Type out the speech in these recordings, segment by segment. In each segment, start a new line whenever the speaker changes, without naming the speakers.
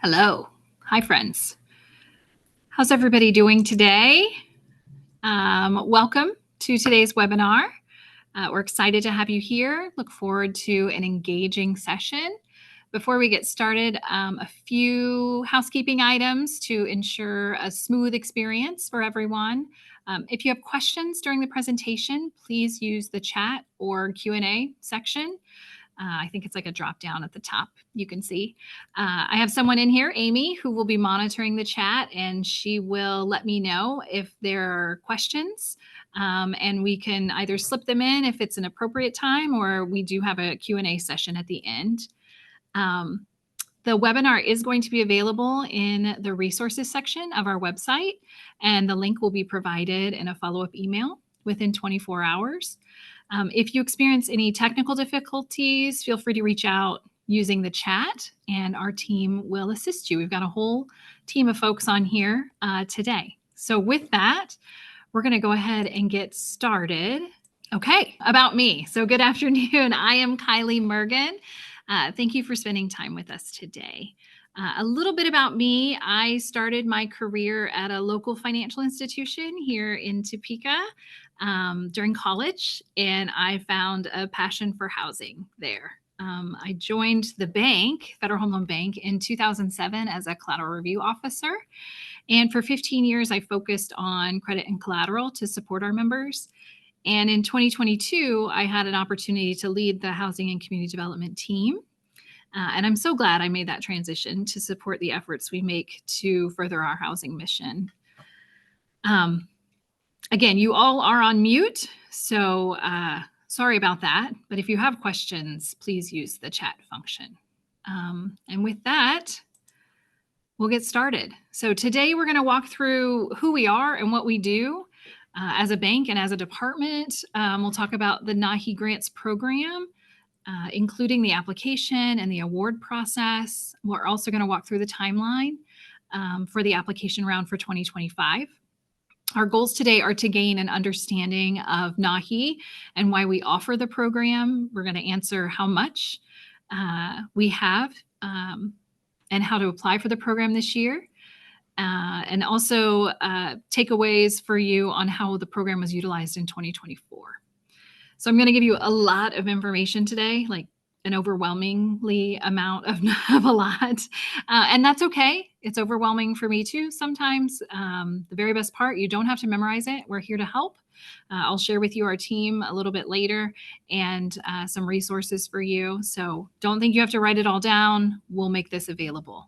Hello. Hi, friends. How's everybody doing today? Welcome to today's webinar. We're excited to have you here. Look forward to an engaging session. Before we get started, a few housekeeping items to ensure a smooth experience for everyone. If you have questions during the presentation, please use the chat or Q&A section. I think it's like a drop down at the top, you can see. I have someone in here, Amy, who will be monitoring the chat, and she will let me know if there are questions, and we can either slip them in if it's an appropriate time, or we do have a Q&A session at the end. The webinar is going to be available in the resources section of our website, and the link will be provided in a follow-up email within 24 hours. If you experience any technical difficulties, feel free to reach out using the chat and our team will assist you. We've got a whole team of folks on here today. So with that, we're going to go ahead and get started. Okay, about me. So good afternoon. I am Kylie Mergen. Thank you for spending time with us today. A little bit about me. I started my career at a local financial institution here in Topeka during college, and I found a passion for housing there. I joined the bank, Federal Home Loan Bank, in 2007 as a collateral review officer. And for 15 years, I focused on credit and collateral to support our members. And in 2022, I had an opportunity to lead the housing and community development team. And I'm so glad I made that transition to support the efforts we make to further our housing mission. Again, you all are on mute, so sorry about that. But if you have questions, please use the chat function. And with that, we'll get started. So today we're going to walk through who we are and what we do as a bank and as a department. We'll talk about the NAHI Grants program, including the application and the award process. We're also going to walk through the timeline for the application round for 2025. Our goals today are to gain an understanding of NAHI and why we offer the program. We're going to answer how much we have and how to apply for the program this year. And also takeaways for you on how the program was utilized in 2024. So I'm going to give you a lot of information today, like an overwhelmingly amount of a lot. And that's okay. It's overwhelming for me too sometimes. The very best part, you don't have to memorize it. We're here to help. I'll share with you our team a little bit later and some resources for you. So don't think you have to write it all down. We'll make this available.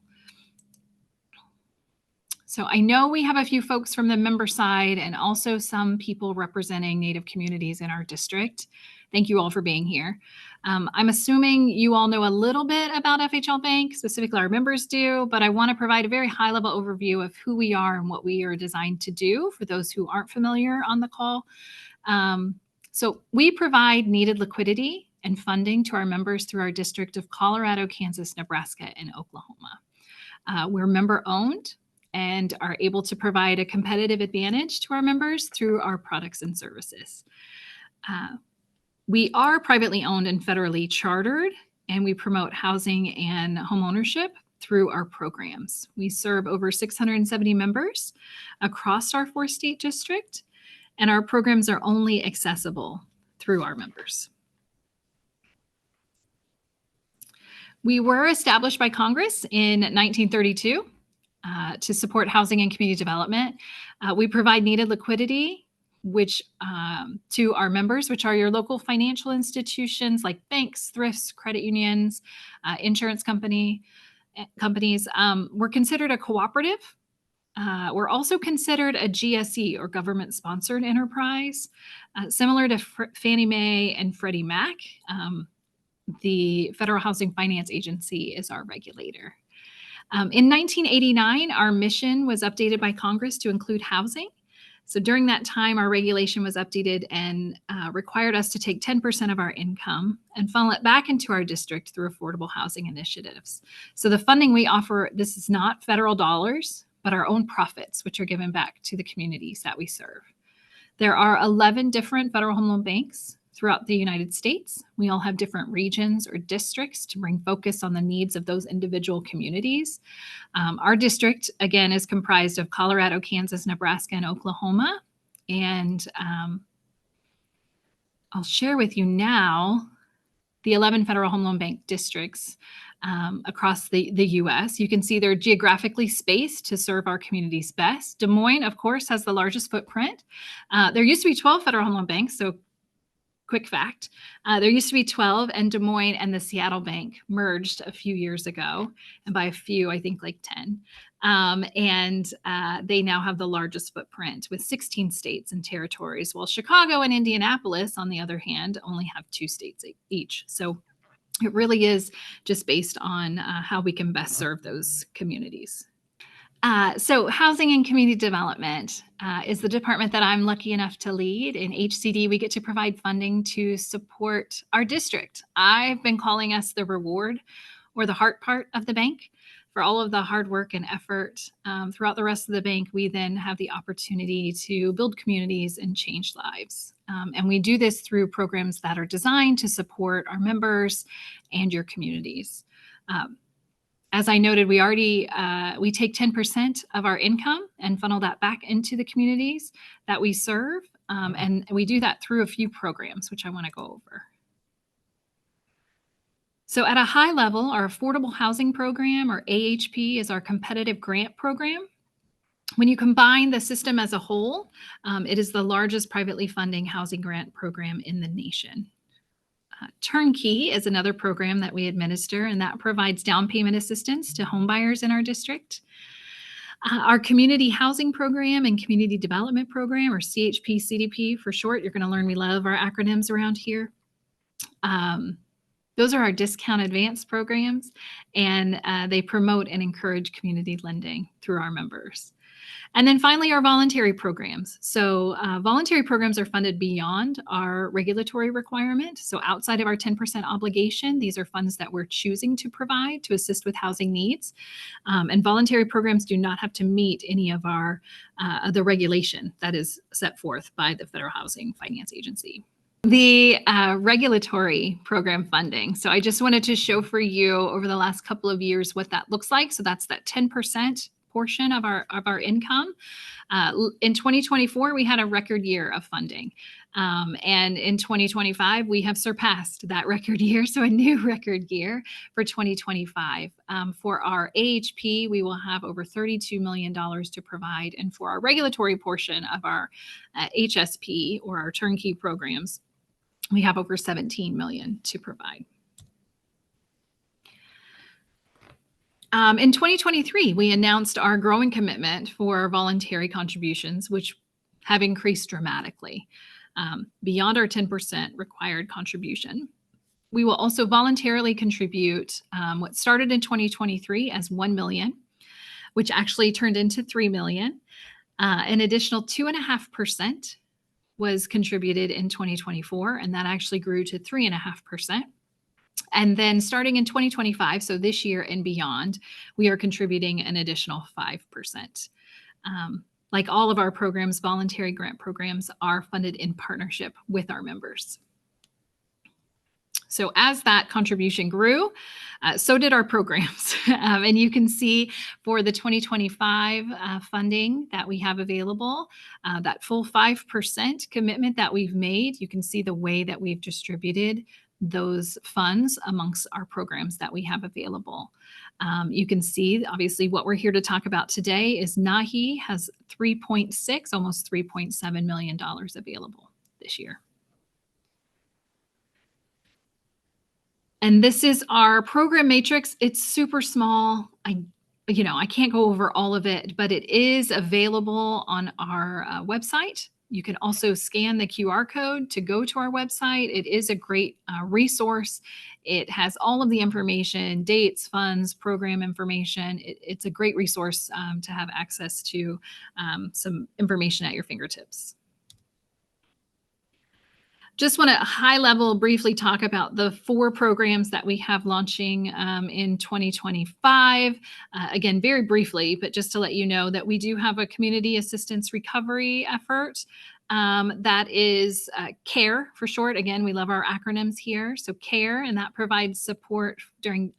So I know we have a few folks from the member side and also some people representing Native communities in our district. Thank you all for being here. I'm assuming you all know a little bit about FHLBank, specifically our members do, but I want to provide a very high-level overview of who we are and what we are designed to do for those who aren't familiar on the call. So we provide needed liquidity and funding to our members through our district of Colorado, Kansas, Nebraska, and Oklahoma. We're member-owned and are able to provide a competitive advantage to our members through our products and services. We are privately owned and federally chartered, and we promote housing and home ownership through our programs. We serve over 670 members across our 4-state district, and our programs are only accessible through our members. We were established by Congress in 1932 to support housing and community development. We provide needed liquidity, which to our members, which are your local financial institutions like banks, thrifts, credit unions, insurance companies. We're considered a cooperative. We're also considered a GSE or government-sponsored enterprise, similar to Fannie Mae and Freddie Mac. The Federal Housing Finance Agency is our regulator. In 1989, our mission was updated by Congress to include housing. So during that time, our regulation was updated and required us to take 10% of our income and funnel it back into our district through affordable housing initiatives. So the funding we offer, this is not federal dollars, but our own profits, which are given back to the communities that we serve. There are 11 different Federal Home Loan banks throughout the United States. We all have different regions or districts to bring focus on the needs of those individual communities. Our district, again, is comprised of Colorado, Kansas, Nebraska, and Oklahoma. And I'll share with you now the 11 Federal Home Loan Bank districts across the U.S. You can see they're geographically spaced to serve our communities best. Des Moines, of course, has the largest footprint. There used to be 12 Federal Home Loan Banks, so quick fact. There used to be 12, and Des Moines and the Seattle Bank merged a few years ago. And by a few, I think like 10. They now have the largest footprint with 16 states and territories, while Chicago and Indianapolis, on the other hand, only have 2 states each. So it really is just based on how we can best serve those communities. So housing and community development is the department that I'm lucky enough to lead. In HCD, we get to provide funding to support our district. I've been calling us the reward or the heart part of the bank. For all of the hard work and effort throughout the rest of the bank, we then have the opportunity to build communities and change lives. And we do this through programs that are designed to support our members and your communities. As I noted, we take 10% of our income and funnel that back into the communities that we serve. And we do that through a few programs, which I want to go over. So at a high level, our Affordable Housing Program, or AHP, is our competitive grant program. When you combine the system as a whole, it is the largest privately funding housing grant program in the nation. Turnkey is another program that we administer, and that provides down payment assistance to homebuyers in our district. Our Community Housing Program and Community Development Program, or CHP CDP for short. You're going to learn we love our acronyms around here. Those are our discount advance programs, and they promote and encourage community lending through our members. And then finally, our voluntary programs. So voluntary programs are funded beyond our regulatory requirement. So outside of our 10% obligation, these are funds that we're choosing to provide to assist with housing needs. And voluntary programs do not have to meet any of our the regulation that is set forth by the Federal Housing Finance Agency. The regulatory program funding. So I just wanted to show for you over the last couple of years what that looks like. So that's that 10% portion of our income. In 2024, we had a record year of funding. And in 2025, we have surpassed that record year. So a new record year for 2025. For our AHP, we will have over $32 million to provide. And for our regulatory portion of our HSP, or our turnkey programs, we have over $17 million to provide. In 2023, we announced our growing commitment for voluntary contributions, which have increased dramatically beyond our 10% required contribution. We will also voluntarily contribute what started in 2023 as $1 million, which actually turned into $3 million. An additional 2.5% was contributed in 2024, and that actually grew to 3.5%. And then starting in 2025, so this year and beyond, we are contributing an additional 5%. Like all of our programs, voluntary grant programs are funded in partnership with our members. So as that contribution grew, so did our programs. And you can see for the 2025 funding that we have available, that full 5% commitment that we've made, you can see the way that we've distributed those funds amongst our programs that we have available. You can see, obviously, what we're here to talk about today is NAHI has 3.6, almost $3.7 million available this year. And this is our program matrix. It's super small. I can't go over all of it, but it is available on our website. You can also scan the QR code to go to our website. It is a great resource. It has all of the information, dates, funds, program information. It's a great resource to have access to some information at your fingertips. Just want to high level briefly talk about the 4 programs that we have launching in 2025. Again, very briefly, but just to let you know that we do have a community assistance recovery effort. That is CARE for short. Again, we love our acronyms here. So CARE, and that provides support during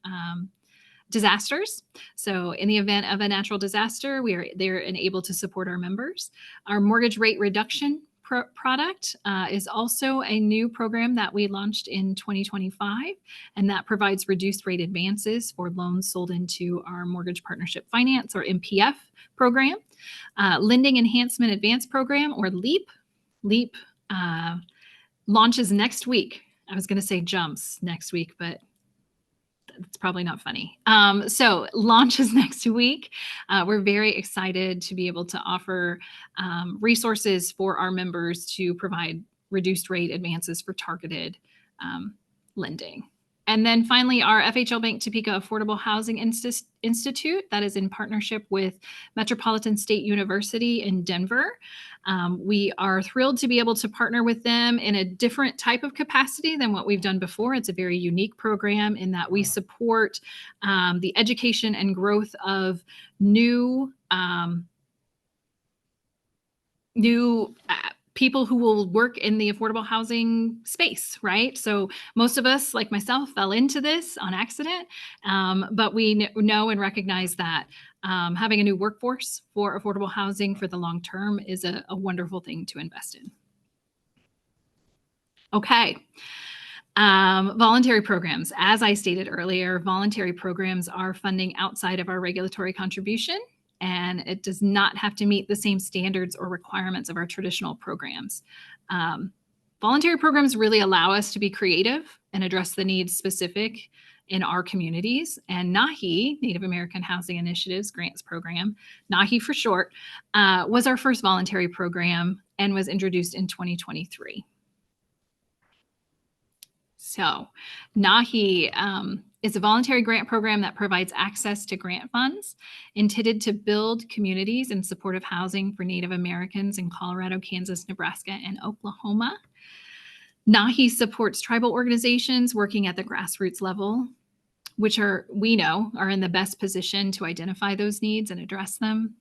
disasters. So in the event of a natural disaster, we are there and able to support our members. Our mortgage rate reduction product is also a new program that we launched in 2025, and that provides reduced rate advances for loans sold into our Mortgage Partnership Finance, or MPF program. Lending Enhancement Advance Program, or LEAP. LEAP launches next week. I was going to say jumps next week, but it's probably not funny. So launches next week. We're very excited to be able to offer resources for our members to provide reduced rate advances for targeted lending. And then finally, our FHLBank Topeka Affordable Housing Institute, that is in partnership with Metropolitan State University in Denver. We are thrilled to be able to partner with them in a different type of capacity than what we've done before. It's a very unique program in that we support the education and growth of new people who will work in the affordable housing space, right? So most of us, like myself, fell into this on accident, but we know and recognize that having a new workforce for affordable housing for the long term is a wonderful thing to invest in. Okay. Voluntary programs. As I stated earlier, voluntary programs are funding outside of our regulatory contribution, and it does not have to meet the same standards or requirements of our traditional programs. Voluntary programs really allow us to be creative and address the needs specific in our communities. And NAHI, Native American Housing Initiatives Grants Program, NAHI for short, was our first voluntary program and was introduced in 2023. So NAHI is a voluntary grant program that provides access to grant funds intended to build communities in supportive housing for Native Americans in Colorado, Kansas, Nebraska, and Oklahoma. NAHI supports tribal organizations working at the grassroots level, which we know are in the best position to identify those needs and address them.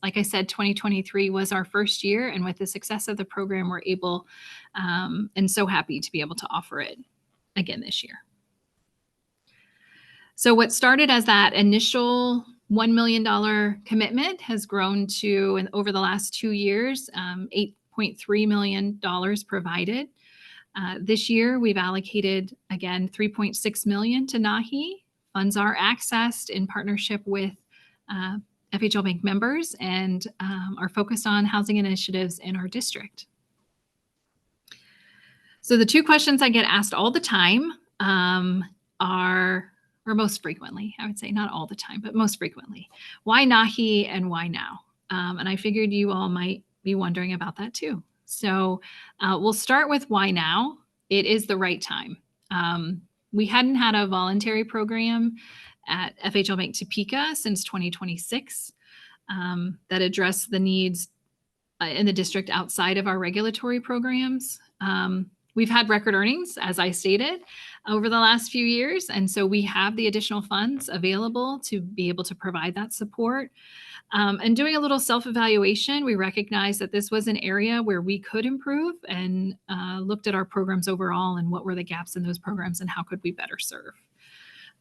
Like I said, 2023 was our first year, and with the success of the program, we're able and so happy to be able to offer it again this year. So what started as that initial $1 million commitment has grown to, and over the last 2 years, $8.3 million provided. This year, we've allocated, again, $3.6 million to NAHI. Funds are accessed in partnership with FHLBank members and are focused on housing initiatives in our district. So the two questions I get asked all the time are, or most frequently, I would say not all the time, but most frequently, why NAHI and why now? And I figured you all might be wondering about that too. So we'll start with why now. It is the right time. We hadn't had a voluntary program at FHLBank Topeka since 2026 that addressed the needs in the district outside of our regulatory programs. We've had record earnings, as I stated, over the last few years, and so we have the additional funds available to be able to provide that support. And doing a little self-evaluation, we recognized that this was an area where we could improve, and looked at our programs overall and what were the gaps in those programs and how could we better serve.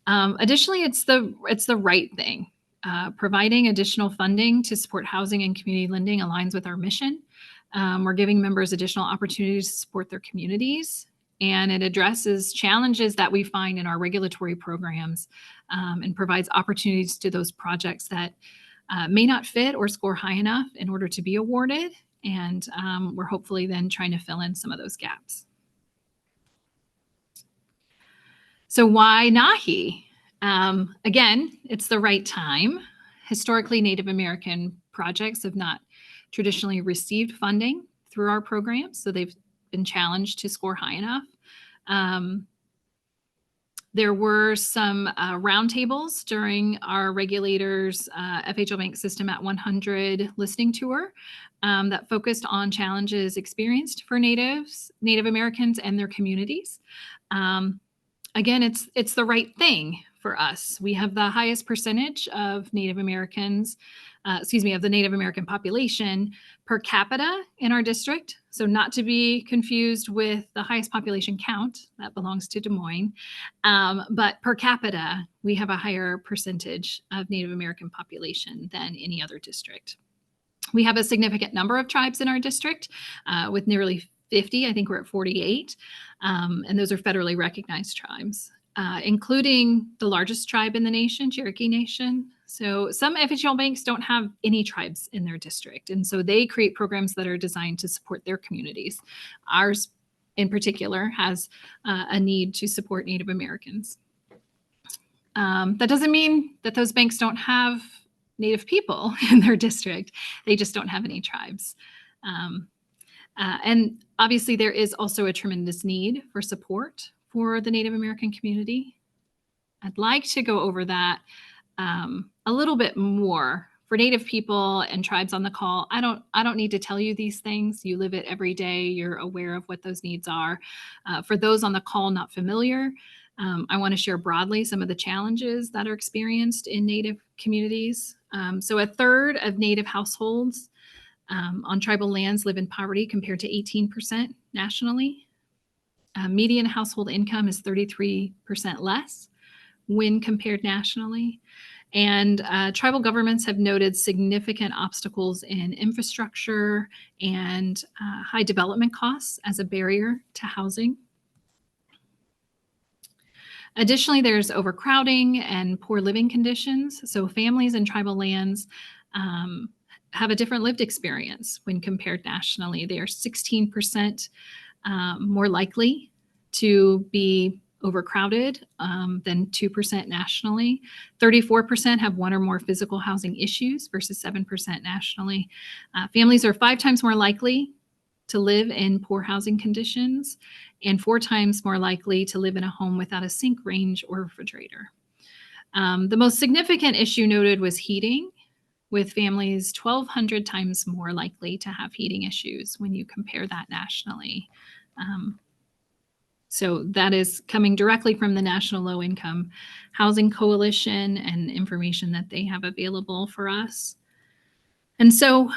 Additionally, it's the right thing. Providing additional funding to support housing and community lending aligns with our mission. We're giving members additional opportunities to support their communities, and it addresses challenges that we find in our regulatory programs and provides opportunities to those projects that may not fit or score high enough in order to be awarded. And we're hopefully then trying to fill in some of those gaps. So why NAHI? Again, it's the right time. Historically, Native American projects have not traditionally received funding through our programs, so they've been challenged to score high enough. There were some roundtables during our regulators' FHLBank System at 100 listening tour that focused on challenges experienced for Native Americans and their communities. Again, it's the right thing for us. We have the highest percentage of Native Americans, of the Native American population per capita in our district. So not to be confused with the highest population count, that belongs to Des Moines. But per capita, we have a higher percentage of Native American population than any other district. We have a significant number of tribes in our district with nearly 50. I think we're at 48. And those are federally recognized tribes, including the largest tribe in the nation, Cherokee Nation. So some FHL banks don't have any tribes in their district. And so they create programs that are designed to support their communities. Ours, in particular, has a need to support Native Americans. That doesn't mean that those banks don't have Native people in their district. They just don't have any tribes. And obviously, there is also a tremendous need for support for the Native American community. I'd like to go over that a little bit more. For Native people and tribes on the call, I don't need to tell you these things. You live it every day. You're aware of what those needs are. For those on the call not familiar, I want to share broadly some of the challenges that are experienced in Native communities. So a third of Native households on tribal lands live in poverty compared to 18% nationally. Median household income is 33% less when compared nationally. And tribal governments have noted significant obstacles in infrastructure and high development costs as a barrier to housing. Additionally, there's overcrowding and poor living conditions. So families in tribal lands have a different lived experience when compared nationally. They are 16% more likely to be overcrowded than 2% nationally. 34% have one or more physical housing issues versus 7% nationally. Families are 5 times more likely to live in poor housing conditions and 4 times more likely to live in a home without a sink, range, or refrigerator. The most significant issue noted was heating, with families 1,200 times more likely to have heating issues when you compare that nationally. So that is coming directly from the National Low Income Housing Coalition and information that they have available for us. And so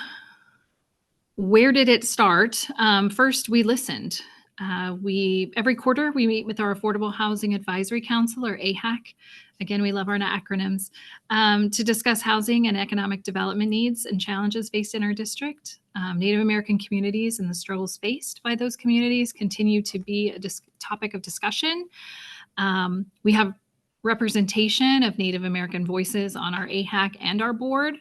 where did it start? First, we listened. Every quarter, we meet with our Affordable Housing Advisory Council, or AHAC. Again, we love our acronyms, to discuss housing and economic development needs and challenges faced in our district. Native American communities and the struggles faced by those communities continue to be a topic of discussion. We have representation of Native American voices on our AHAC and our board.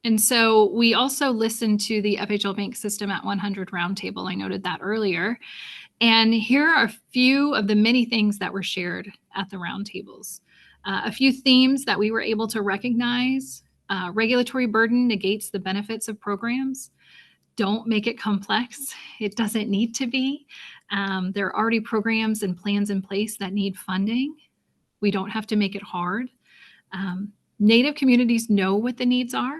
And so we also listened to the FHL Bank System at 100 Roundtable. I noted that earlier. And here are a few of the many things that were shared at the roundtables. A few themes that we were able to recognize. Regulatory burden negates the benefits of programs. Don't make it complex. It doesn't need to be. There are already programs and plans in place that need funding. We don't have to make it hard. Native communities know what the needs are.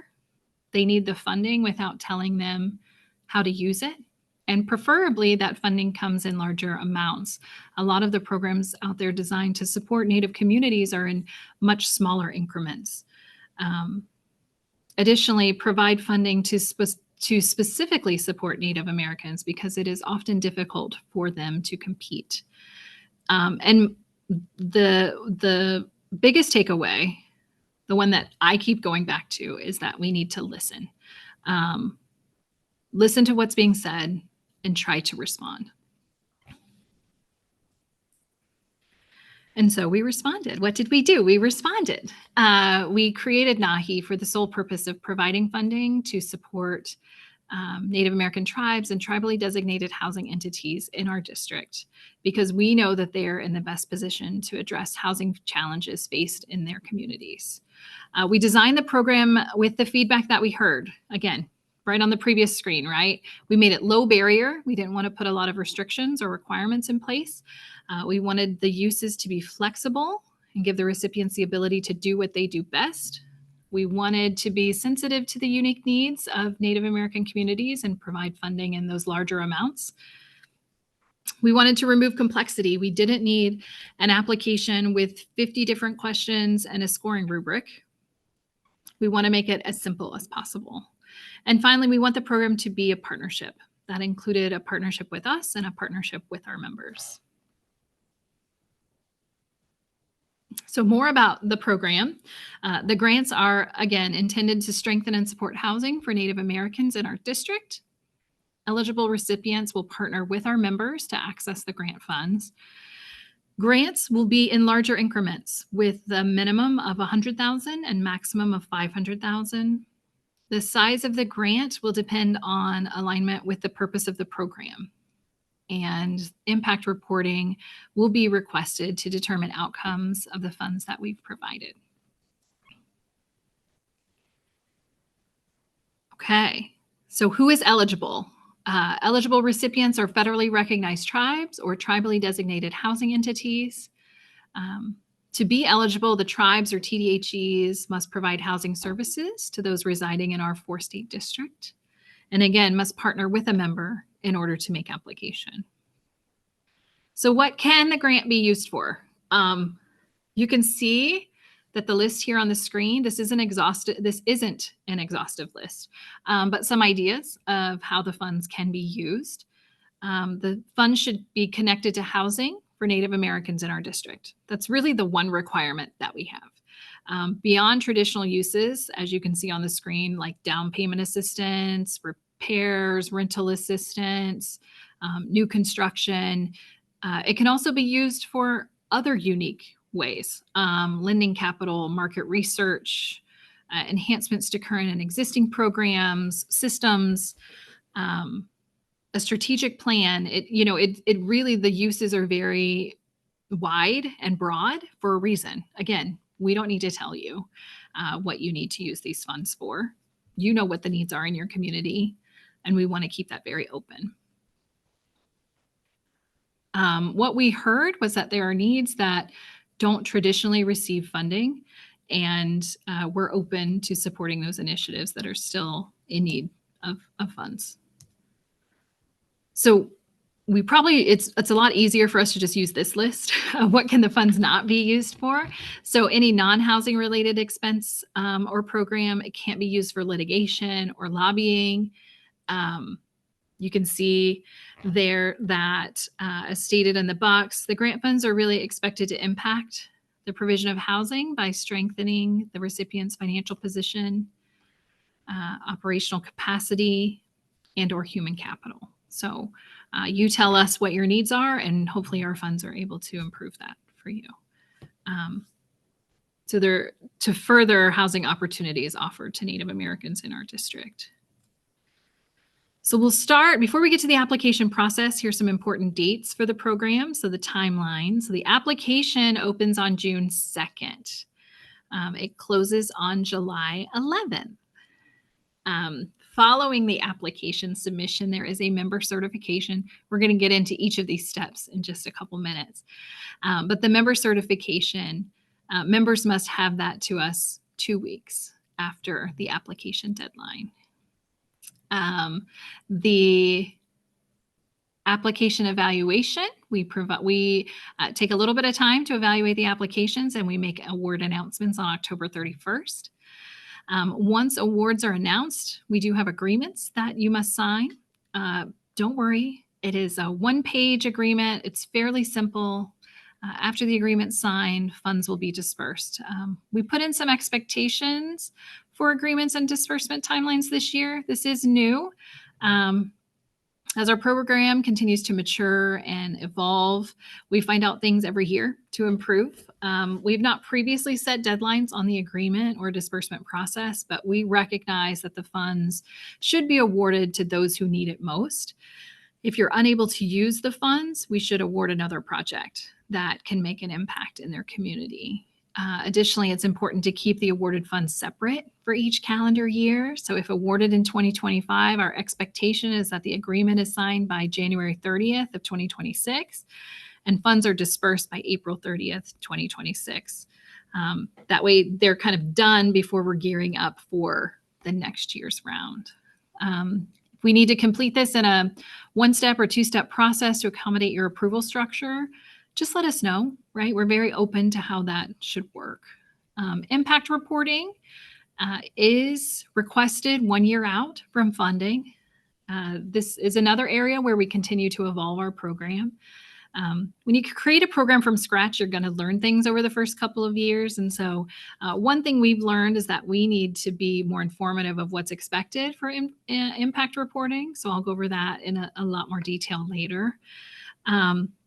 They need the funding without telling them how to use it. And preferably that funding comes in larger amounts. A lot of the programs out there designed to support Native communities are in much smaller increments. Additionally, provide funding to specifically support Native Americans because it is often difficult for them to compete. And the biggest takeaway, the one that I keep going back to, is that we need to listen. Listen to what's being said and try to respond. And so we responded. What did we do? We responded. We created NAHI for the sole purpose of providing funding to support Native American tribes and tribally designated housing entities in our district, because we know that they're in the best position to address housing challenges faced in their communities. We designed the program with the feedback that we heard. Again, right on the previous screen, right? We made it low barrier. We didn't want to put a lot of restrictions or requirements in place. We wanted the uses to be flexible and give the recipients the ability to do what they do best. We wanted to be sensitive to the unique needs of Native American communities and provide funding in those larger amounts. We wanted to remove complexity. We didn't need an application with 50 different questions and a scoring rubric. We want to make it as simple as possible. And finally, we want the program to be a partnership. That included a partnership with us and a partnership with our members. So more about the program. The grants are, again, intended to strengthen and support housing for Native Americans in our district. Eligible recipients will partner with our members to access the grant funds. Grants will be in larger increments with the minimum of $100,000 and maximum of $500,000. The size of the grant will depend on alignment with the purpose of the program. And impact reporting will be requested to determine outcomes of the funds that we've provided. Okay, so who is eligible? Eligible recipients are federally recognized tribes or tribally designated housing entities. To be eligible, the tribes or TDHEs must provide housing services to those residing in our 4-state district, and again, must partner with a member in order to make application. So what can the grant be used for? You can see that the list here on the screen, this isn't an exhaustive list, but some ideas of how the funds can be used. The funds should be connected to housing for Native Americans in our district. That's really the one requirement that we have. Beyond traditional uses, as you can see on the screen, like down payment assistance, repairs, rental assistance, new construction, it can also be used for other unique ways, lending capital, market research, enhancements to current and existing programs, systems, a strategic plan. It really, the uses are very wide and broad for a reason. Again, we don't need to tell you what you need to use these funds for. You know what the needs are in your community, and we want to keep that very open. What we heard was that there are needs that don't traditionally receive funding, and we're open to supporting those initiatives that are still in need of funds. So it's a lot easier for us to just use this list. What can the funds not be used for? So any non-housing related expense or program, it can't be used for litigation or lobbying. You can see there that, as stated in the box, the grant funds are really expected to impact the provision of housing by strengthening the recipient's financial position, operational capacity, and or human capital. So you tell us what your needs are, and hopefully our funds are able to improve that for you. To further housing opportunities offered to Native Americans in our district. So we'll start, before we get to the application process, here's some important dates for the program. So the timeline. So the application opens on June 2nd. It closes on July 11th. Following the application submission, there is a member certification. We're going to get into each of these steps in just a couple minutes. But the member certification, members must have that to us 2 weeks after the application deadline. The application evaluation, we take a little bit of time to evaluate the applications, and we make award announcements on October 31st. Once awards are announced, we do have agreements that you must sign. Don't worry, it is a 1-page agreement. It's fairly simple. After the agreement's signed, funds will be dispersed. We put in some expectations for agreements and disbursement timelines this year. This is new. As our program continues to mature and evolve, we find out things every year to improve. We've not previously set deadlines on the agreement or disbursement process, but we recognize that the funds should be awarded to those who need it most. If you're unable to use the funds, we should award another project that can make an impact in their community. Additionally, it's important to keep the awarded funds separate for each calendar year. So if awarded in 2025, our expectation is that the agreement is signed by January 30th of 2026, and funds are dispersed by April 30th, 2026. That way they're kind of done before we're gearing up for the next year's round. If we need to complete this in a one-step or two-step process to accommodate your approval structure, just let us know, right? We're very open to how that should work. Impact reporting is requested 1 year out from funding. This is another area where we continue to evolve our program. When you create a program from scratch, you're going to learn things over the first couple of years. And so one thing we've learned is that we need to be more informative of what's expected for impact reporting. So I'll go over that in a lot more detail later.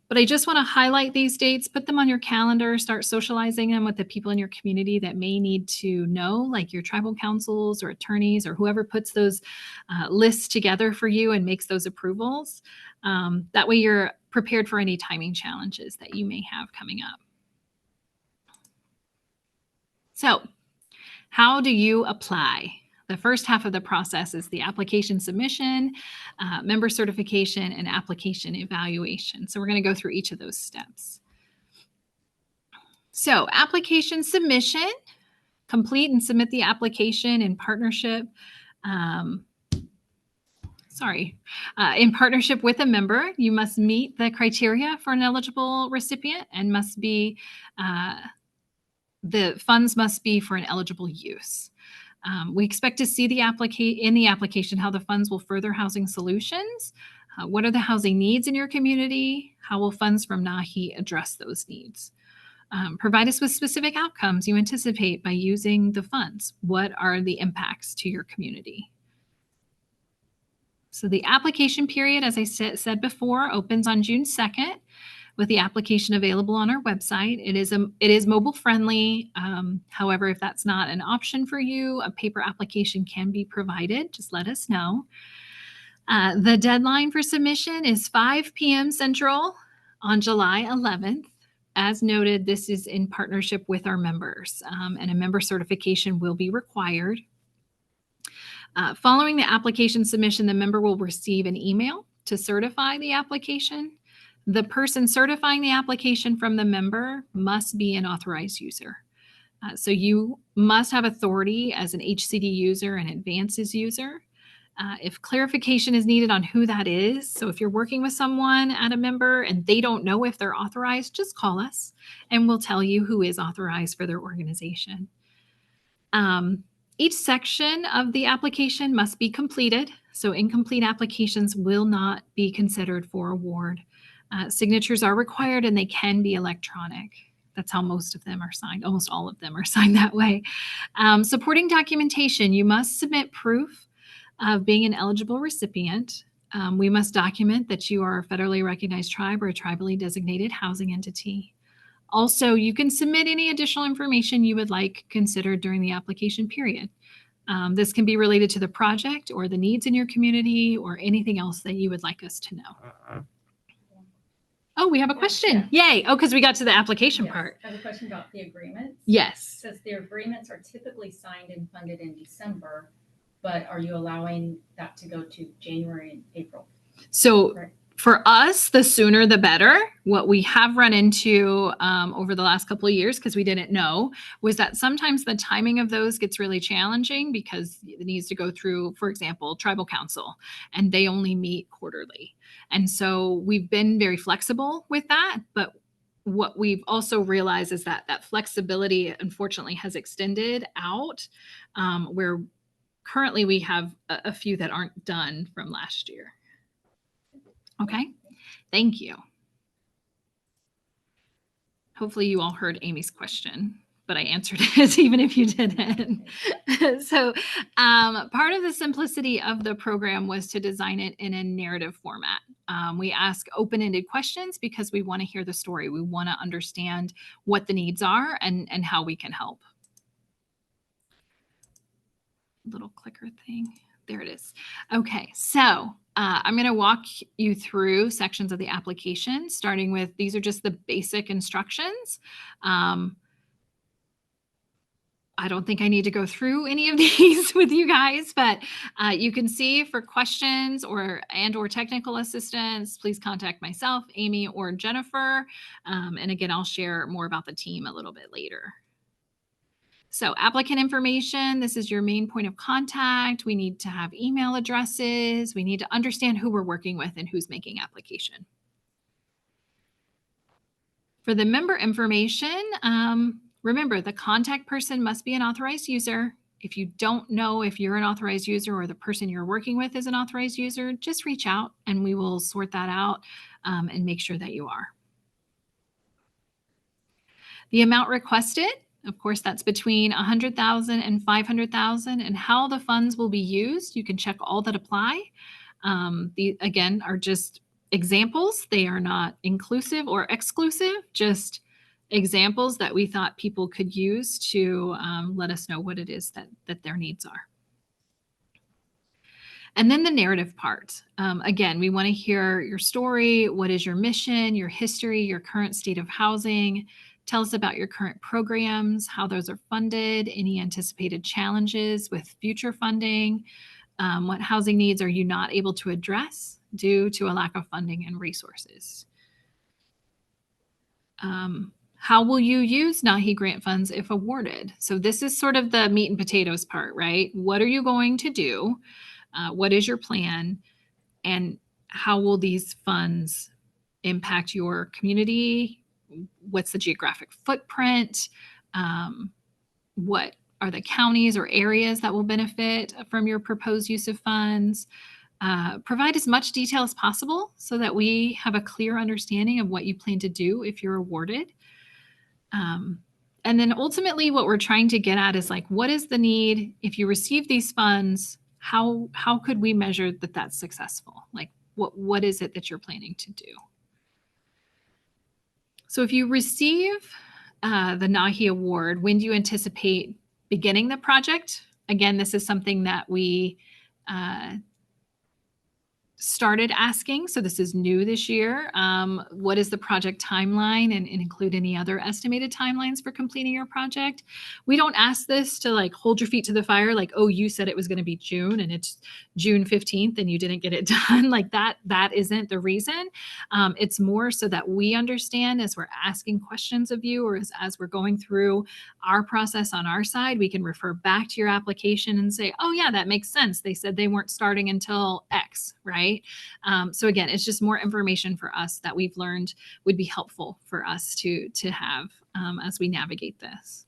But I just want to highlight these dates, put them on your calendar, start socializing them with the people in your community that may need to know, like your tribal councils or attorneys or whoever puts those lists together for you and makes those approvals. That way you're prepared for any timing challenges that you may have coming up. So, how do you apply? The first half of the process is the application submission, member certification, and application evaluation. So we're going to go through each of those steps. So application submission, complete and submit the application in partnership. In partnership with a member. You must meet the criteria for an eligible recipient and must be, the funds must be for an eligible use. We expect to see in the application how the funds will further housing solutions. What are the housing needs in your community? How will funds from NAHI address those needs? Provide us with specific outcomes you anticipate by using the funds. What are the impacts to your community? So the application period, as I said before, opens on June 2nd. With the application available on our website. It is mobile friendly. However, if that's not an option for you, a paper application can be provided. Just let us know. The deadline for submission is 5 p.m. Central on July 11th. As noted, this is in partnership with our members, and a member certification will be required. Following the application submission, the member will receive an email to certify the application. The person certifying the application from the member must be an authorized user. So you must have authority as an HCD user and advances user. If clarification is needed on who that is, so if you're working with someone at a member and they don't know if they're authorized, just call us and we'll tell you who is authorized for their organization. Each section of the application must be completed. So incomplete applications will not be considered for award. Signatures are required and they can be electronic. That's how most of them are signed. Almost all of them are signed that way. Supporting documentation, you must submit proof of being an eligible recipient. We must document that you are a federally recognized tribe or a tribally designated housing entity. Also, you can submit any additional information you would like considered during the application period. This can be related to the project or the needs in your community or anything else that you would like us to know. Oh, we have a question. Yeah. Yay. Oh, because we got to the application part.
I have a question about the agreements.
Yes.
It says the agreements are typically signed and funded in December, but are you allowing that to go to January and April?
So for us, the sooner the better. What we have run into over the last couple of years, because we didn't know, was that sometimes the timing of those gets really challenging because it needs to go through, for example, tribal council, and they only meet quarterly. And so we've been very flexible with that. But what we've also realized is that that flexibility, unfortunately, has extended out where currently we have a few that aren't done from last year. Okay, thank you. Hopefully you all heard Amy's question, but I answered it even if you didn't. So part of the simplicity of the program was to design it in a narrative format. We ask open-ended questions because we want to hear the story. We want to understand what the needs are and how we can help. Little clicker thing. There it is. Okay, so I'm going to walk you through sections of the application, starting with, these are just the basic instructions. I don't think I need to go through any of these with you guys, but you can see for questions or technical assistance, please contact myself, Amy, or Jennifer. And again, I'll share more about the team a little bit later. So applicant information, this is your main point of contact. We need to have email addresses. We need to understand who we're working with and who's making application. For the member information, remember the contact person must be an authorized user. If you don't know if you're an authorized user or the person you're working with is an authorized user, just reach out and we will sort that out and make sure that you are. The amount requested, of course, that's between $100,000 and $500,000, and how the funds will be used. You can check all that apply. The again are just examples. They are not inclusive or exclusive, just examples that we thought people could use to let us know what it is that their needs are. And then the narrative part. Again, we want to hear your story. What is your mission, your history, your current state of housing? Tell us about your current programs, how those are funded, any anticipated challenges with future funding. What housing needs are you not able to address due to a lack of funding and resources? How will you use NAHI grant funds if awarded? So this is sort of the meat and potatoes part, right? What are you going to do? What is your plan? And how will these funds impact your community? What's the geographic footprint? What are the counties or areas that will benefit from your proposed use of funds? Provide as much detail as possible so that we have a clear understanding of what you plan to do if you're awarded. And then ultimately what we're trying to get at is like, what is the need? If you receive these funds, how could we measure that that's successful? Like what is it that you're planning to do? So if you receive the NAHI award, when do you anticipate beginning the project? Again, this is something that we started asking. So this is new this year. What is the project timeline and include any other estimated timelines for completing your project? We don't ask this to like hold your feet to the fire, like, oh, you said it was going to be June and it's June 15th and you didn't get it done. Like that isn't the reason. It's more so that we understand as we're asking questions of you or as we're going through our process on our side, we can refer back to your application and say, oh yeah, that makes sense. They said they weren't starting until X, right? So again, it's just more information for us that we've learned would be helpful for us to have as we navigate this.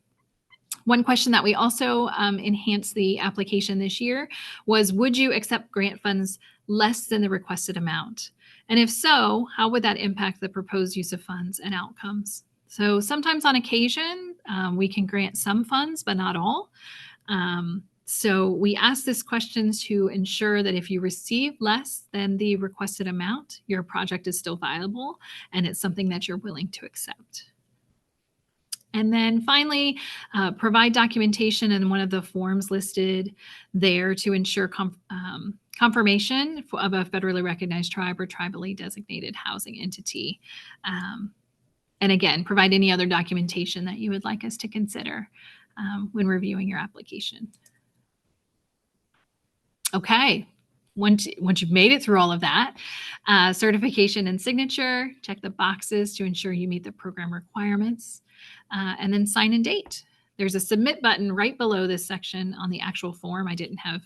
One question that we also enhanced the application this year was, would you accept grant funds less than the requested amount? And if so, how would that impact the proposed use of funds and outcomes? So sometimes on occasion, we can grant some funds, but not all. So we ask this question to ensure that if you receive less than the requested amount, your project is still viable and it's something that you're willing to accept. And then finally, provide documentation in one of the forms listed there to ensure confirmation of a federally recognized tribe or tribally designated housing entity. And again, provide any other documentation that you would like us to consider when reviewing your application. Okay, once you've made it through all of that, certification and signature, check the boxes to ensure you meet the program requirements, and then sign and date. There's a submit button right below this section on the actual form. I didn't have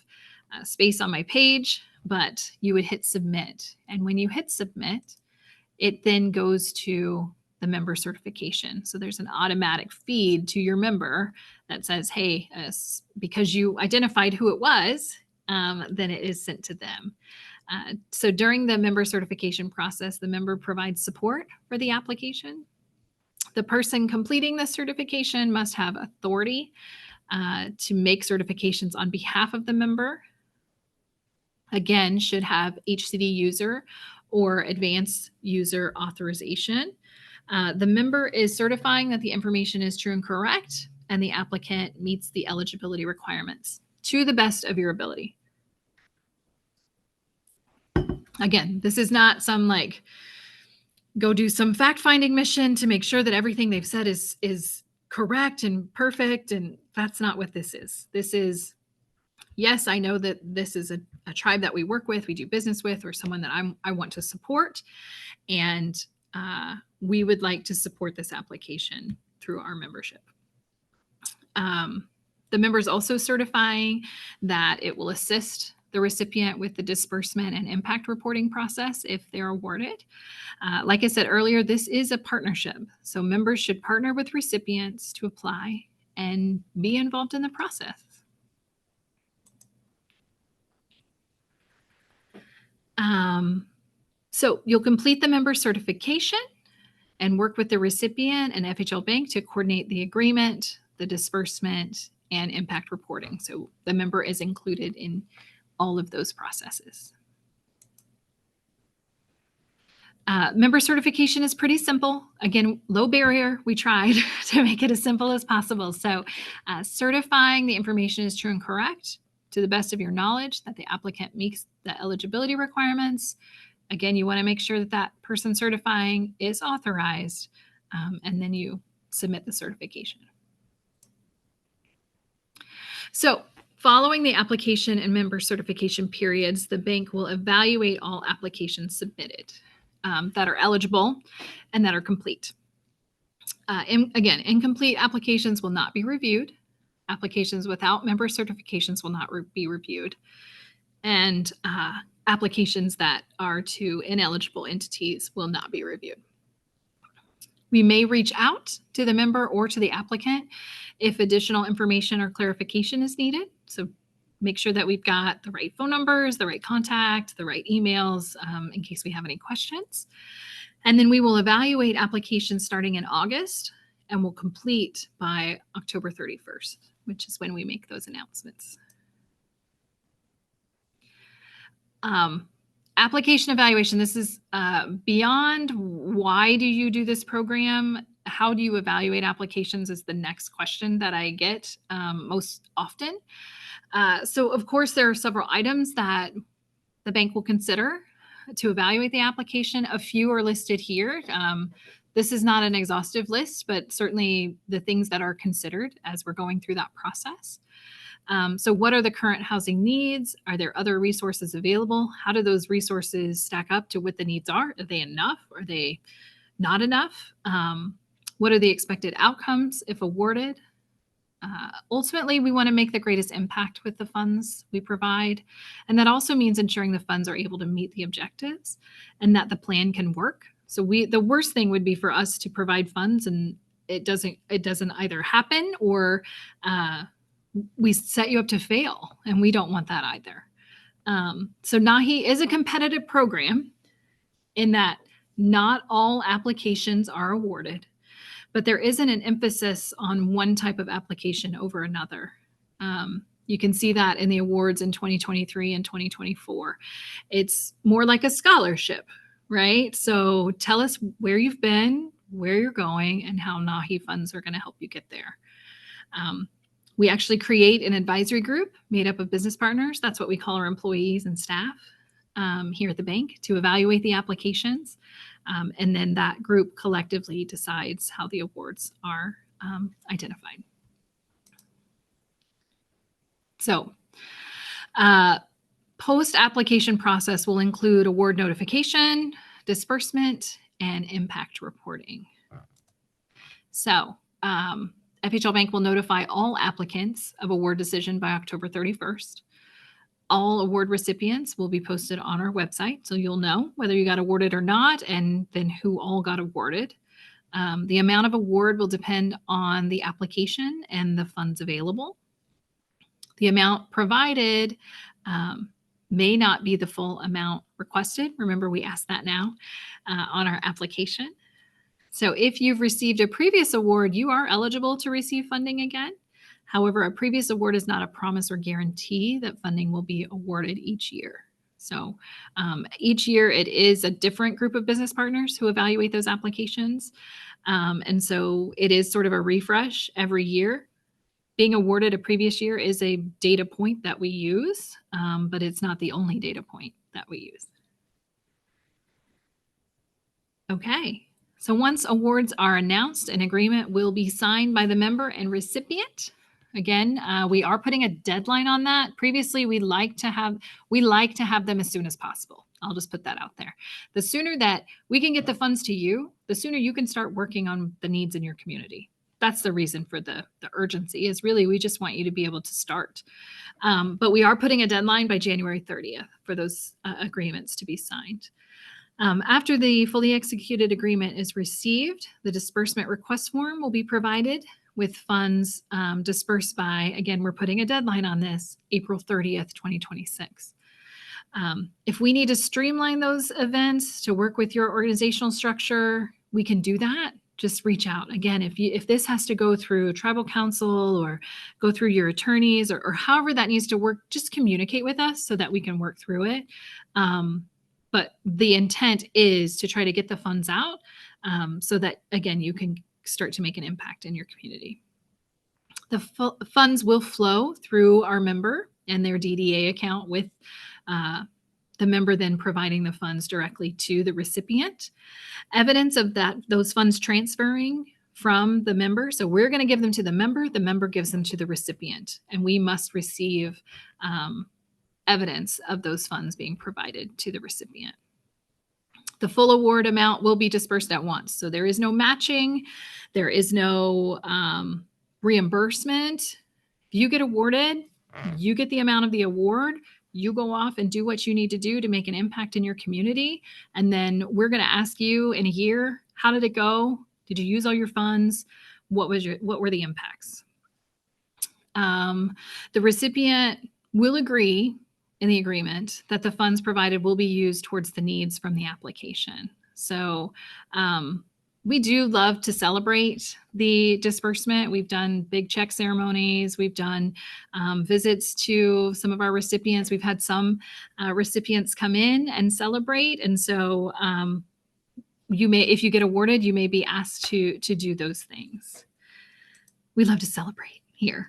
space on my page, but you would hit submit. And when you hit submit, it then goes to the member certification. So there's an automatic feed to your member that says, hey, because you identified who it was, then it is sent to them. So during the member certification process, the member provides support for the application. The person completing the certification must have authority to make certifications on behalf of the member. Again, should have HCD user or advanced user authorization. The member is certifying that the information is true and correct, and the applicant meets the eligibility requirements to the best of your ability. Again, this is not some like go do some fact-finding mission to make sure that everything they've said is correct and perfect, and that's not what this is. This is, yes, I know that this is a tribe that we work with, we do business with, or someone that I want to support, and we would like to support this application through our membership. The member is also certifying that it will assist the recipient with the disbursement and impact reporting process if they're awarded. Like I said earlier, this is a partnership. So members should partner with recipients to apply and be involved in the process. So you'll complete the member certification and work with the recipient and FHLBank to coordinate the agreement, the disbursement, and impact reporting. So the member is included in all of those processes. Member certification is pretty simple. Again, low barrier. We tried to make it as simple as possible. So certifying the information is true and correct to the best of your knowledge, that the applicant meets the eligibility requirements. Again, you want to make sure that that person certifying is authorized, and then you submit the certification. So following the application and member certification periods, the bank will evaluate all applications submitted that are eligible and that are complete. Again, incomplete applications will not be reviewed. Applications without member certifications will not be reviewed. And applications that are to ineligible entities will not be reviewed. We may reach out to the member or to the applicant if additional information or clarification is needed. So make sure that we've got the right phone numbers, the right contact, the right emails in case we have any questions. And then we will evaluate applications starting in August and will complete by October 31st, which is when we make those announcements. Application evaluation. This is beyond why do you do this program? How do you evaluate applications is the next question that I get most often. So of course, there are several items that the bank will consider to evaluate the application. A few are listed here. This is not an exhaustive list, but certainly the things that are considered as we're going through that process. So what are the current housing needs? Are there other resources available? How do those resources stack up to what the needs are? Are they enough? Are they not enough? What are the expected outcomes if awarded? Ultimately, we want to make the greatest impact with the funds we provide. And that also means ensuring the funds are able to meet the objectives and that the plan can work. So the worst thing would be for us to provide funds and it doesn't either happen or we set you up to fail, and we don't want that either. So NAHI is a competitive program in that not all applications are awarded, but there isn't an emphasis on one type of application over another. You can see that in the awards in 2023 and 2024. It's more like a scholarship, right? So tell us where you've been, where you're going, and how NAHI funds are going to help you get there. We actually create an advisory group made up of business partners. That's what we call our employees and staff here at the bank to evaluate the applications. And then that group collectively decides how the awards are identified. So post-application process will include award notification, disbursement, and impact reporting. So FHLBank will notify all applicants of award decision by October 31st. All award recipients will be posted on our website, so you'll know whether you got awarded or not, and then who all got awarded. The amount of award will depend on the application and the funds available. The amount provided may not be the full amount requested. Remember, we ask that now on our application. So if you've received a previous award, you are eligible to receive funding again. However, a previous award is not a promise or guarantee that funding will be awarded each year. So each year it is a different group of business partners who evaluate those applications. And so it is sort of a refresh every year. Being awarded a previous year is a data point that we use, but it's not the only data point that we use. Okay. So once awards are announced, an agreement will be signed by the member and recipient. Again, we are putting a deadline on that. Previously, we like to have them as soon as possible. I'll just put that out there. The sooner that we can get the funds to you, the sooner you can start working on the needs in your community. that's the reason for the urgency is really we just want you to be able to start. But we are putting a deadline by January 30th for those agreements to be signed. After the fully executed agreement is received, the disbursement request form will be provided with funds dispersed by, again, we're putting a deadline on this, April 30th, 2026. If we need to streamline those events to work with your organizational structure, we can do that. Just reach out. Again, if this has to go through tribal council or go through your attorneys or however that needs to work, just communicate with us so that we can work through it. But the intent is to try to get the funds out so that, again, you can start to make an impact in your community. The funds will flow through our member and their DDA account with the member then providing the funds directly to the recipient. Evidence of those funds transferring from the member. So we're going to give them to the member gives them to the recipient, and we must receive evidence of those funds being provided to the recipient. The full award amount will be dispersed at once. So there is no matching. There is no reimbursement. If you get awarded, you get the amount of the award. You go off and do what you need to do to make an impact in your community. And then we're going to ask you in a year, how did it go? Did you use all your funds? What were the impacts? The recipient will agree in the agreement that the funds provided will be used towards the needs from the application. So we do love to celebrate the disbursement. We've done big check ceremonies. We've done visits to some of our recipients. We've had some recipients come in and celebrate. And so you may, if you get awarded, you may be asked to do those things. We love to celebrate here.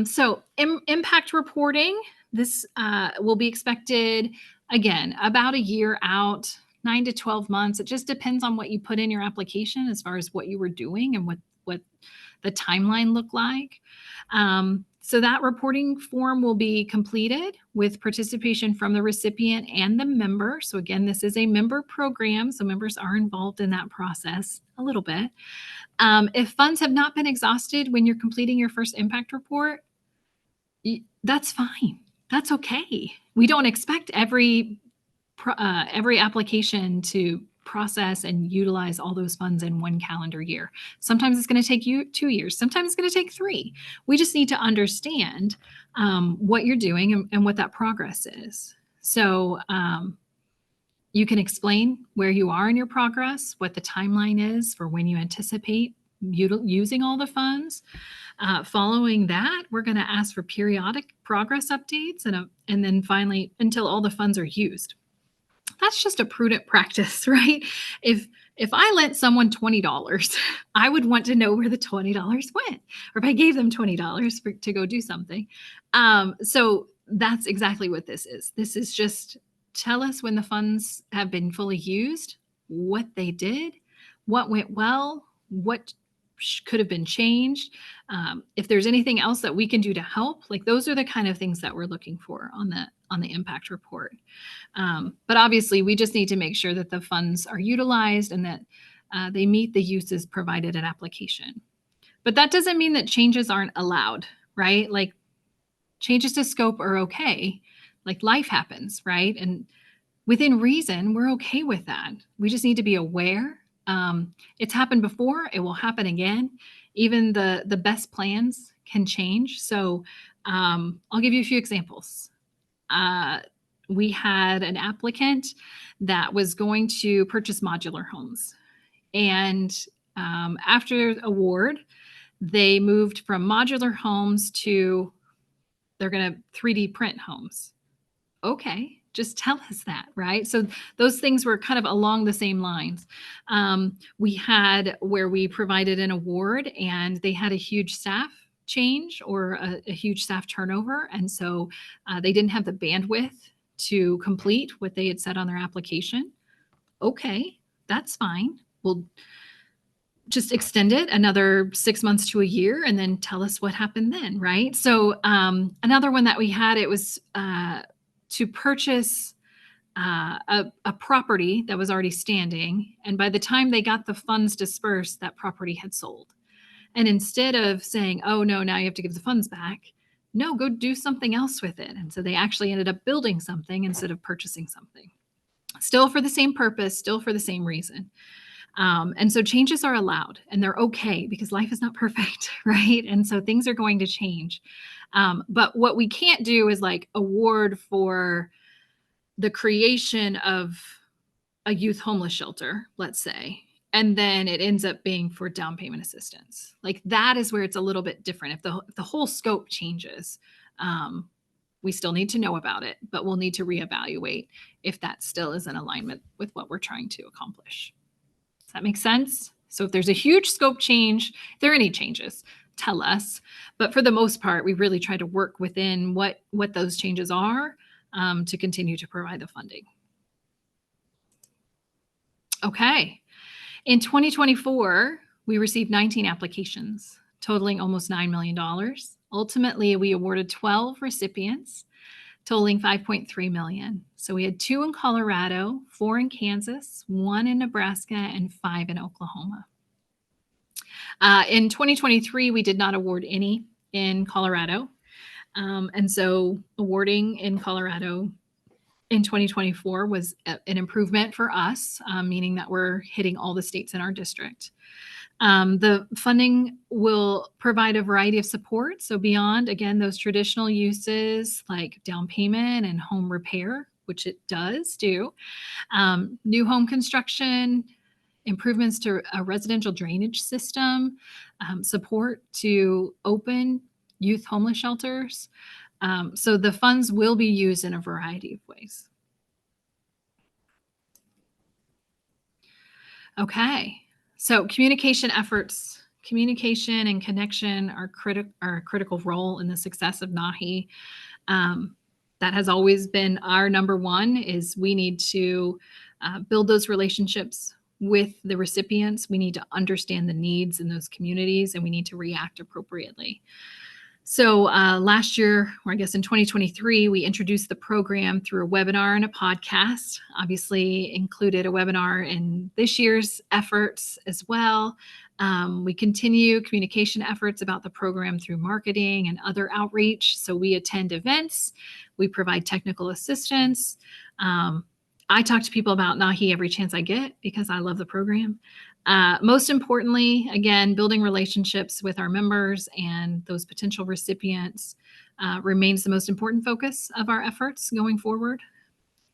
So impact reporting. This will be expected, again, about a year out, 9 to 12 months. It just depends on what you put in your application as far as what you were doing and what the timeline looked like. So that reporting form will be completed with participation from the recipient and the member. So again, this is a member program, so members are involved in that process a little bit. If funds have not been exhausted when you're completing your first impact report, that's fine. That's okay. We don't expect every application to process and utilize all those funds in one calendar year. Sometimes it's going to take you 2 years. Sometimes it's going to take 3. We just need to understand what you're doing and what that progress is. So you can explain where you are in your progress, what the timeline is for when you anticipate using all the funds. Following that, we're going to ask for periodic progress updates and then finally until all the funds are used. That's just a prudent practice, right? If I lent someone $20, I would want to know where the $20 went, or if I gave them $20 to go do something. So that's exactly what this is. This is just tell us when the funds have been fully used, what they did, what went well, what could have been changed. If there's anything else that we can do to help, like those are the kind of things that we're looking for on the impact report. But obviously, we just need to make sure that the funds are utilized and that they meet the uses provided at application. But that doesn't mean that changes aren't allowed, right? Like changes to scope are okay. Like life happens, right? And within reason, we're okay with that. We just need to be aware. It's happened before. It will happen again. Even the best plans can change. So I'll give you a few examples. We had an applicant that was going to purchase modular homes. And after award, they moved from modular homes to they're going to 3D print homes. Okay, just tell us that, right? So those things were kind of along the same lines. We had where we provided an award and they had a huge staff change or a huge staff turnover. And so they didn't have the bandwidth to complete what they had said on their application. Okay, that's fine. We'll just extend it another 6 months to a year and then tell us what happened then, right? So another one that we had, it was to purchase a property that was already standing. And by the time they got the funds dispersed, that property had sold. And instead of saying, oh no, now you have to give the funds back, no, go do something else with it. And so they actually ended up building something instead of purchasing something. Still for the same purpose, still for the same reason. And so changes are allowed and they're okay because life is not perfect, right? And so things are going to change. But what we can't do is like award for the creation of a youth homeless shelter, let's say, and then it ends up being for down payment assistance. Like that is where it's a little bit different. If the whole scope changes, we still need to know about it, but we'll need to reevaluate if that still is in alignment with what we're trying to accomplish. Does that make sense? So if there's a huge scope change, if there are any changes, tell us. But for the most part, we really try to work within what those changes are to continue to provide the funding. Okay. In 2024, we received 19 applications, totaling almost $9 million. Ultimately, we awarded 12 recipients, totaling $5.3 million. So we had 2 in Colorado, 4 in Kansas, 1 in Nebraska, and 5 in Oklahoma. In 2023, we did not award any in Colorado. And so awarding in Colorado in 2024 was an improvement for us, meaning that we're hitting all the states in our district. The funding will provide a variety of support. So beyond, again, those traditional uses like down payment and home repair, which it does do, new home construction, improvements to a residential drainage system, support to open youth homeless shelters. So the funds will be used in a variety of ways. Okay, so communication efforts, communication and connection are a critical role in the success of NAHI. That has always been our number one, is we need to build those relationships with the recipients. We need to understand the needs in those communities, and we need to react appropriately. So last year, or I guess in 2023, we introduced the program through a webinar and a podcast. Obviously included a webinar in this year's efforts as well. We continue communication efforts about the program through marketing and other outreach. So we attend events, we provide technical assistance. I talk to people about NAHI every chance I get because I love the program. Most importantly, again, building relationships with our members and those potential recipients remains the most important focus of our efforts going forward.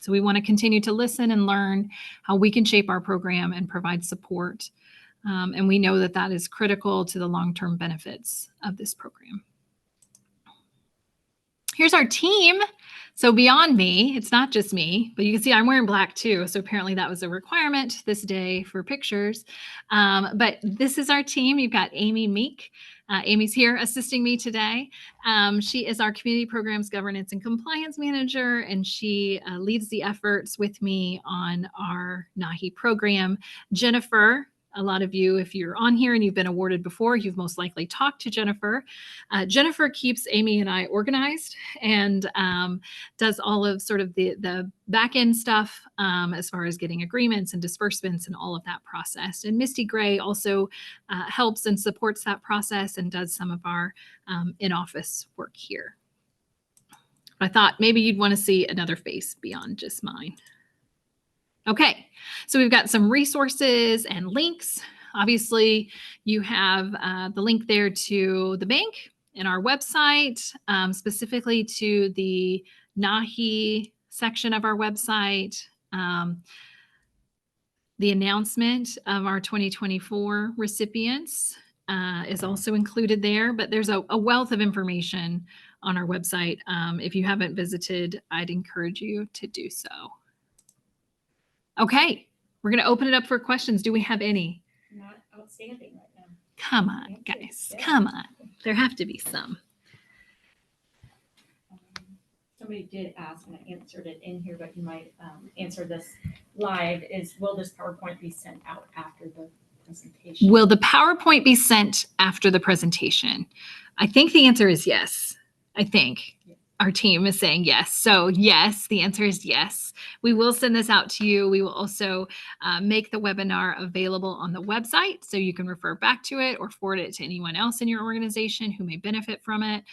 So we want to continue to listen and learn how we can shape our program and provide support. And we know that that is critical to the long-term benefits of this program. Here's our team. So beyond me, it's not just me, but you can see I'm wearing black too. So apparently that was a requirement this day for pictures. But this is our team. You've got Amy Meek. Amy's here assisting me today. She is our Community Programs Governance and Compliance Manager, and she leads the efforts with me on our NAHI program. Jennifer, a lot of you, if you're on here and you've been awarded before, you've most likely talked to Jennifer. Jennifer keeps Amy and I organized and does all of sort of the back end stuff as far as getting agreements and disbursements and all of that process. And Misty Gray also helps and supports that process and does some of our in-office work here. I thought maybe you'd want to see another face beyond just mine. Okay, so we've got some resources and links. Obviously, you have the link there to the bank and our website, specifically to the NAHI section of our website. The announcement of our 2024 recipients is also included there, but there's a wealth of information on our website. If you haven't visited, I'd encourage you to do so. Okay, we're going to open it up for questions. Do we have any?
Not outstanding right now.
Come on, guys. Come on. There have to be some.
Somebody did ask, and I answered it in here, but you might answer this live, is will this PowerPoint be sent out after the presentation?
Will the PowerPoint be sent after the presentation? I think the answer is yes. I think. Our team is saying yes. So, yes, the answer is yes. We will send this out to you. We will also make the webinar available on the website so you can refer back to it or forward it to anyone else in your organization who may benefit from it.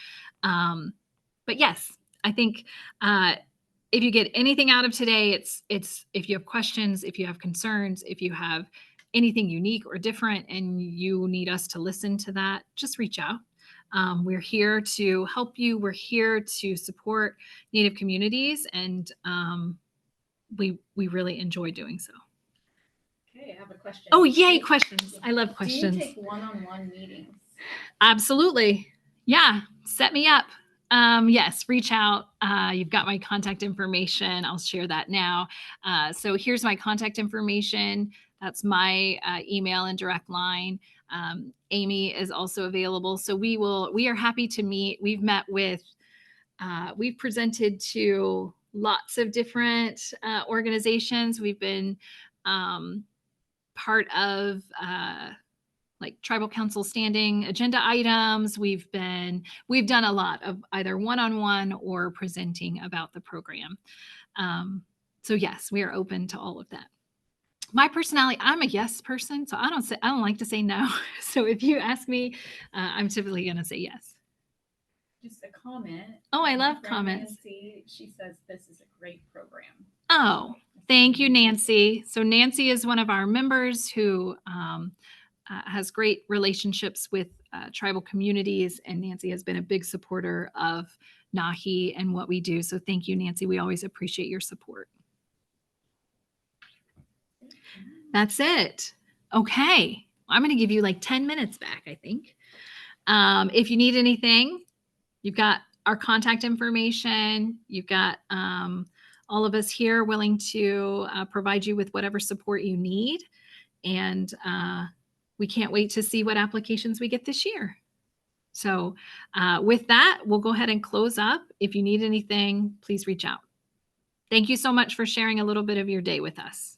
But yes, I think if you get anything out of today, it's if you have questions, if you have concerns, if you have anything unique or different and you need us to listen to that, just reach out. We're here to help you. We're here to support Native communities, and we really enjoy doing so.
Okay, I have a question.
Oh, yay, questions. I love questions.
Do you take one-on-one meetings?
Absolutely. Yeah, set me up. Yes, reach out. You've got my contact information. I'll share that now. So here's my contact information. That's my email and direct line. Amy is also available. So we are happy to meet. We've presented to lots of different organizations. We've been part of like tribal council standing agenda items. We've done a lot of either one-on-one or presenting about the program. So yes, we are open to all of that. My personality, I'm a yes person, so I don't like to say no. So if you ask me, I'm typically going to say yes.
Just a comment.
Oh, I love comments.
Nancy, she says this is a great program.
Oh, thank you, Nancy. So Nancy is one of our members who has great relationships with tribal communities, and Nancy has been a big supporter of NAHI and what we do. So thank you, Nancy. We always appreciate your support. That's it. Okay. I'm going to give you like 10 minutes back, I think. If you need anything, you've got our contact information. You've got all of us here willing to provide you with whatever support you need. And we can't wait to see what applications we get this year. So with that, we'll go ahead and close up. If you need anything, please reach out. Thank you so much for sharing a little bit of your day with us.